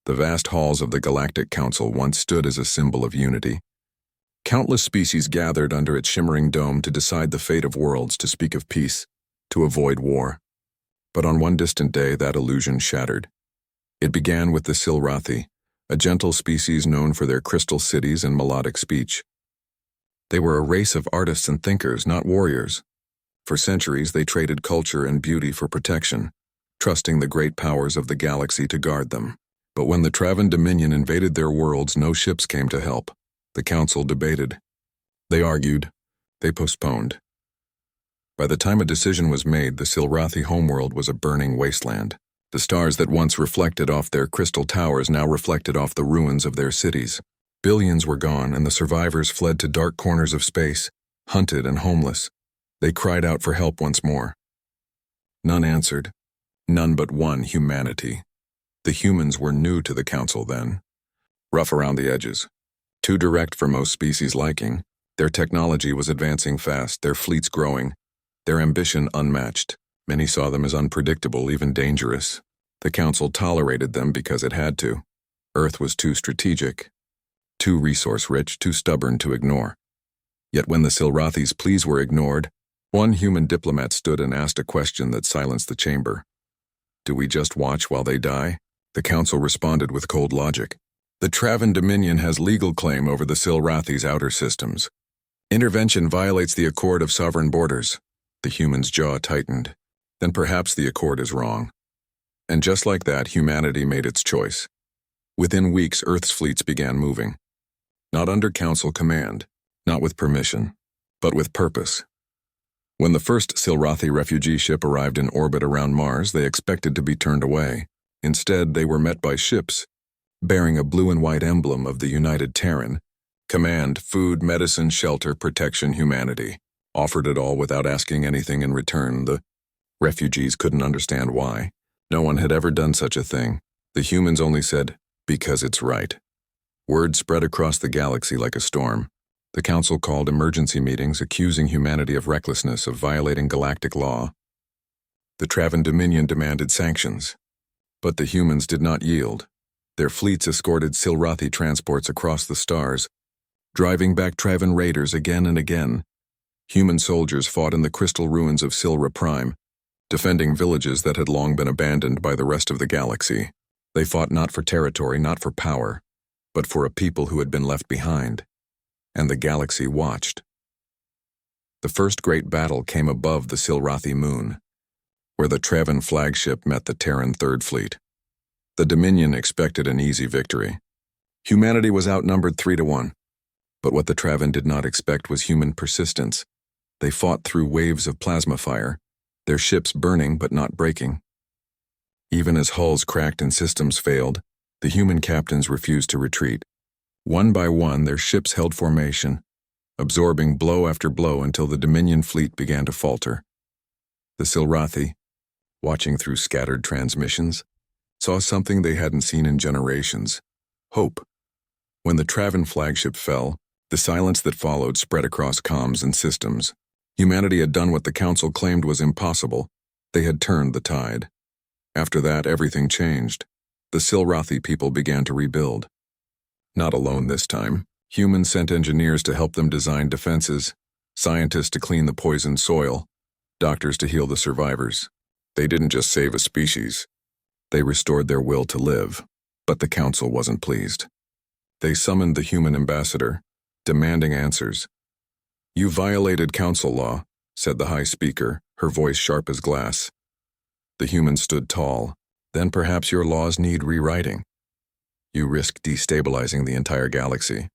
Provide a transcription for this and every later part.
The vast halls of the Galactic Council once stood as a symbol of unity. Countless species gathered under its shimmering dome to decide the fate of worlds, to speak of peace, to avoid war. But on one distant day, that illusion shattered. It began with the Silrathi, a gentle species known for their crystal cities and melodic speech. They were a race of artists and thinkers, not warriors. For centuries, they traded culture and beauty for protection, trusting the great powers of the galaxy to guard them. But when the Traven Dominion invaded their worlds, no ships came to help. The Council debated. They argued. They postponed. By the time a decision was made, the Silrathi homeworld was a burning wasteland. The stars that once reflected off their crystal towers now reflected off the ruins of their cities. Billions were gone, and the survivors fled to dark corners of space, hunted and homeless. They cried out for help once more. None answered. None but one: humanity. The humans were new to the Council then. Rough around the edges. Too direct for most species' liking. Their technology was advancing fast, their fleets growing, their ambition unmatched. Many saw them as unpredictable, even dangerous. The Council tolerated them because it had to. Earth was too strategic, too resource-rich, too stubborn to ignore. Yet when the Silrathi's pleas were ignored, one human diplomat stood and asked a question that silenced the chamber. Do we just watch while they die? The Council responded with cold logic. The Traven Dominion has legal claim over the Silrathi's outer systems. Intervention violates the Accord of Sovereign Borders. The human's jaw tightened. Then perhaps the Accord is wrong. And just like that, humanity made its choice. Within weeks, Earth's fleets began moving. Not under Council command, not with permission, but with purpose. When the first Silrathi refugee ship arrived in orbit around Mars, they expected to be turned away. Instead, they were met by ships, bearing a blue and white emblem of the United Terran. Command: food, medicine, shelter, protection, humanity. Offered it all without asking anything in return. The refugees couldn't understand why. No one had ever done such a thing. The humans only said, because it's right. Word spread across the galaxy like a storm. The Council called emergency meetings, accusing humanity of recklessness, of violating galactic law. The Traven Dominion demanded sanctions. But the humans did not yield. Their fleets escorted Silrathi transports across the stars, driving back Traven raiders again and again. Human soldiers fought in the crystal ruins of Silra Prime, defending villages that had long been abandoned by the rest of the galaxy. They fought not for territory, not for power, but for a people who had been left behind. And the galaxy watched. The first great battle came above the Silrathi moon, where the Traven flagship met the Terran Third Fleet. The Dominion expected an easy victory. Humanity was outnumbered 3-1. But what the Traven did not expect was human persistence. They fought through waves of plasma fire, their ships burning but not breaking. Even as hulls cracked and systems failed, the human captains refused to retreat. One by one, their ships held formation, absorbing blow after blow until the Dominion fleet began to falter. The Silrathi, watching through scattered transmissions, saw something they hadn't seen in generations: hope. When the Traven flagship fell, the silence that followed spread across comms and systems. Humanity had done what the Council claimed was impossible. They had turned the tide. After that, everything changed. The Silrathi people began to rebuild. Not alone this time. Humans sent engineers to help them design defenses, scientists to clean the poisoned soil, doctors to heal the survivors. They didn't just save a species. They restored their will to live. But the Council wasn't pleased. They summoned the human ambassador, demanding answers. "You violated Council law," said the High Speaker, her voice sharp as glass. The human stood tall. "Then perhaps your laws need rewriting. You risk destabilizing the entire galaxy.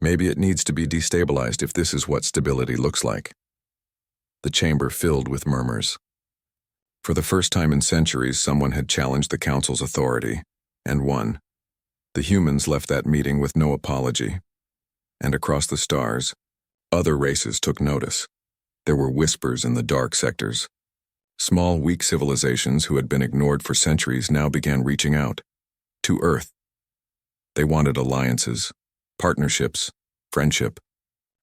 Maybe it needs to be destabilized if this is what stability looks like." The chamber filled with murmurs. For the first time in centuries, someone had challenged the Council's authority, and won. The humans left that meeting with no apology. And across the stars, other races took notice. There were whispers in the dark sectors. Small, weak civilizations who had been ignored for centuries now began reaching out. To Earth. They wanted alliances, partnerships, friendship.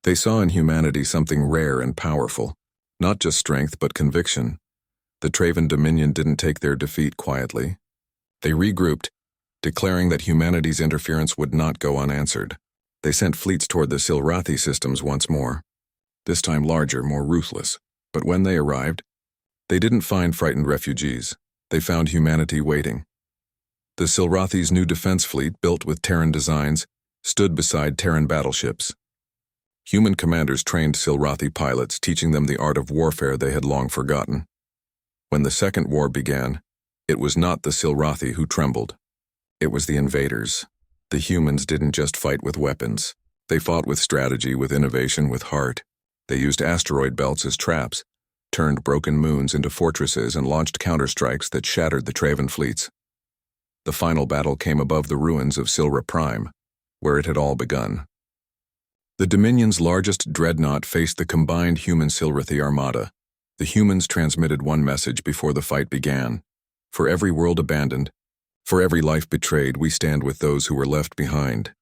They saw in humanity something rare and powerful, not just strength but conviction. The Traven Dominion didn't take their defeat quietly. They regrouped, declaring that humanity's interference would not go unanswered. They sent fleets toward the Silrathi systems once more, this time larger, more ruthless. But when they arrived, they didn't find frightened refugees. They found humanity waiting. The Silrathi's new defense fleet, built with Terran designs, stood beside Terran battleships. Human commanders trained Silrathi pilots, teaching them the art of warfare they had long forgotten. When the Second War began, it was not the Silrathi who trembled. It was the invaders. The humans didn't just fight with weapons. They fought with strategy, with innovation, with heart. They used asteroid belts as traps, turned broken moons into fortresses, and launched counterstrikes that shattered the Traven fleets. The final battle came above the ruins of Silra Prime, where it had all begun. The Dominion's largest dreadnought faced the combined human Silrathi armada. The humans transmitted one message before the fight began. For every world abandoned, for every life betrayed, we stand with those who were left behind.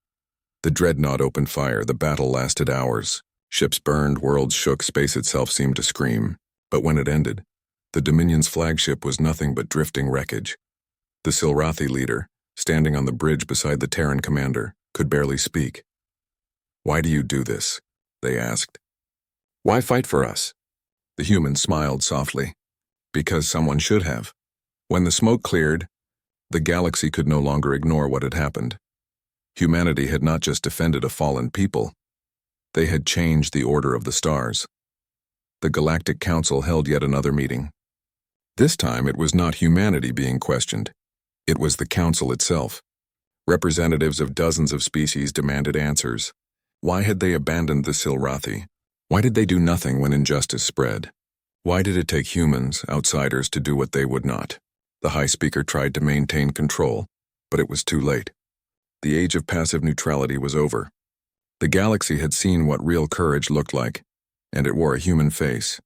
The dreadnought opened fire. The battle lasted hours. Ships burned, worlds shook, space itself seemed to scream. But when it ended, the Dominion's flagship was nothing but drifting wreckage. The Silrathi leader, standing on the bridge beside the Terran commander, could barely speak. "Why do you do this?" they asked. "Why fight for us?" The human smiled softly. "Because someone should have." When the smoke cleared, the galaxy could no longer ignore what had happened. Humanity had not just defended a fallen people. They had changed the order of the stars. The Galactic Council held yet another meeting. This time it was not humanity being questioned. It was the Council itself. Representatives of dozens of species demanded answers. Why had they abandoned the Silrathi? Why did they do nothing when injustice spread? Why did it take humans, outsiders, to do what they would not? The High Speaker tried to maintain control, but it was too late. The age of passive neutrality was over. The galaxy had seen what real courage looked like, and it wore a human face.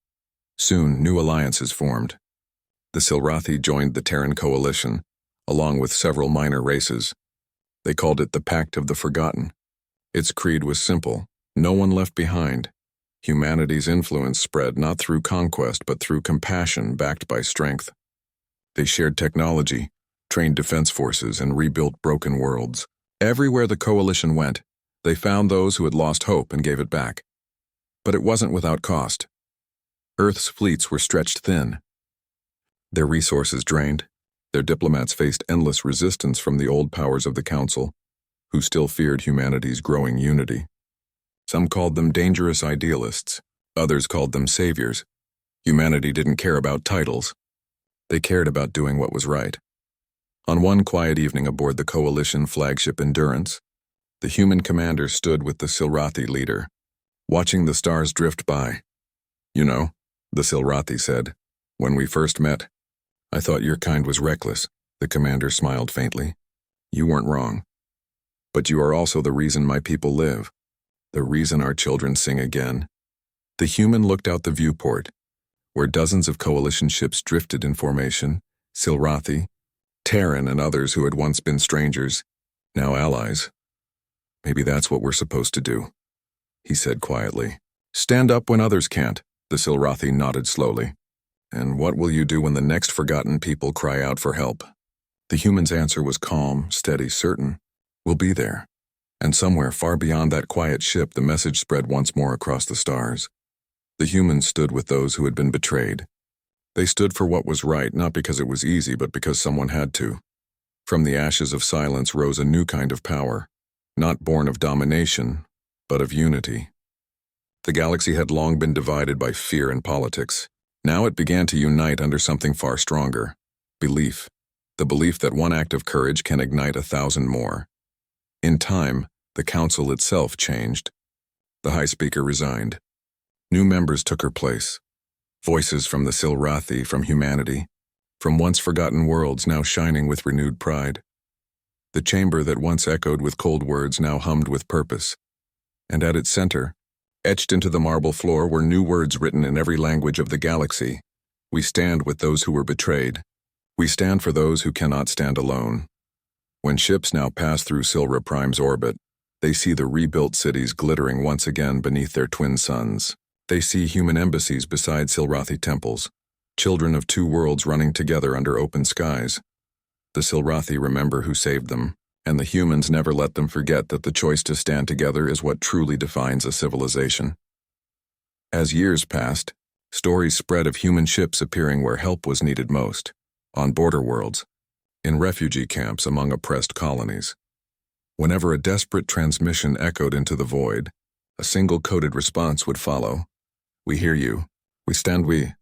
Soon, new alliances formed. The Silrathi joined the Terran coalition, along with several minor races. They called it the Pact of the Forgotten. Its creed was simple: no one left behind. Humanity's influence spread not through conquest but through compassion backed by strength. They shared technology, trained defense forces, and rebuilt broken worlds. Everywhere the coalition went, they found those who had lost hope and gave it back. But it wasn't without cost. Earth's fleets were stretched thin. Their resources drained. Their diplomats faced endless resistance from the old powers of the Council, who still feared humanity's growing unity. Some called them dangerous idealists. Others called them saviors. Humanity didn't care about titles. They cared about doing what was right. On one quiet evening aboard the coalition flagship Endurance, the human commander stood with the Silrathi leader, watching the stars drift by. "You know," the Silrathi said, "when we first met, I thought your kind was reckless." The commander smiled faintly. "You weren't wrong. But you are also the reason my people live, the reason our children sing again." The human looked out the viewport, where dozens of coalition ships drifted in formation, Silrathi, Terran, and others who had once been strangers, now allies. "Maybe that's what we're supposed to do," he said quietly. "Stand up when others can't," the Silrathi nodded slowly. "And what will you do when the next forgotten people cry out for help?" The human's answer was calm, steady, certain. "We'll be there." And somewhere far beyond that quiet ship, the message spread once more across the stars. The humans stood with those who had been betrayed. They stood for what was right, not because it was easy, but because someone had to. From the ashes of silence rose a new kind of power, not born of domination, but of unity. The galaxy had long been divided by fear and politics. Now it began to unite under something far stronger: belief. The belief that one act of courage can ignite 1,000 more. In time, the Council itself changed. The High Speaker resigned. New members took her place. Voices from the Silrathi, from humanity, from once forgotten worlds now shining with renewed pride. The chamber that once echoed with cold words now hummed with purpose. And at its center, etched into the marble floor, were new words written in every language of the galaxy. "We stand with those who were betrayed. We stand for those who cannot stand alone." When ships now pass through Silra Prime's orbit, they see the rebuilt cities glittering once again beneath their twin suns. They see human embassies beside Silrathi temples, children of two worlds running together under open skies. The Silrathi remember who saved them, and the humans never let them forget that the choice to stand together is what truly defines a civilization. As years passed, stories spread of human ships appearing where help was needed most, on border worlds, in refugee camps among oppressed colonies. Whenever a desperate transmission echoed into the void, a single coded response would follow. "We hear you. We stand we."